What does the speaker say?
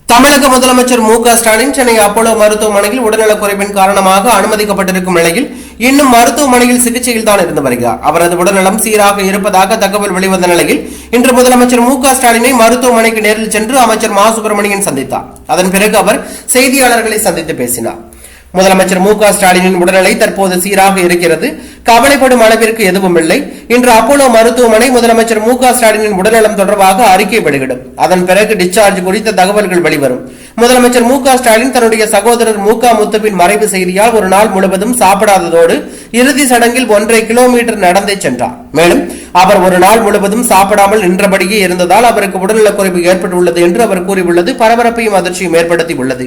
தமிழக முதலமைச்சர் மு.க.ஸ்டாலின் சென்னை அப்போலோ மருத்துவமனையில் உடல்நலக் குறைவின் காரணமாக அனுமதிக்கப்பட்டிருக்கும் நிலையில் இன்னும் மருத்துவமனையில் சிகிச்சையில் தான் இருந்து வருகிறார். அவரது உடல்நலம் சீராக இருப்பதாக தகவல் வெளிவந்த நிலையில் இன்று முதலமைச்சர் மு.க.ஸ்டாலினை மருத்துவமனைக்கு நேரில் சென்று அமைச்சர் மா சுப்பிரமணியன் சந்தித்தார். அதன் பிறகு அவர் செய்தியாளர்களை சந்தித்து பேசினார். முதலமைச்சர் மு.க.ஸ்டாலினின் உடல்நிலை தற்போது சீராக இருக்கிறது, கவலைப்படும் அளவிற்கு எதுவும் இல்லை. இன்று அப்போலோ மருத்துவமனை முதலமைச்சர் மு.க.ஸ்டாலினின் உடல்நலம் தொடர்பாக அறிக்கை வெளியிடும். அதன் பிறகு டிஸ்சார்ஜ் குறித்த தகவல்கள் வெளிவரும். முதலமைச்சர் மு.க.ஸ்டாலின் தன்னுடைய சகோதரர் மு.க.முத்துவின் மறைவு செய்தியால் ஒரு நாள் முழுவதும் சாப்பிடாததோடு இறுதி சடங்கில் 1.5 கிலோமீட்டர் நடந்தே சென்றார். மேலும் அவர் ஒரு நாள் முழுவதும் சாப்பிடாமல் நின்றபடியே இருந்ததால் அவருக்கு உடல்நலக்குறைவு ஏற்பட்டுள்ளது என்று அவர் கூறியுள்ளது பரபரப்பையும் அதிர்ச்சியும் ஏற்படுத்தியுள்ளது.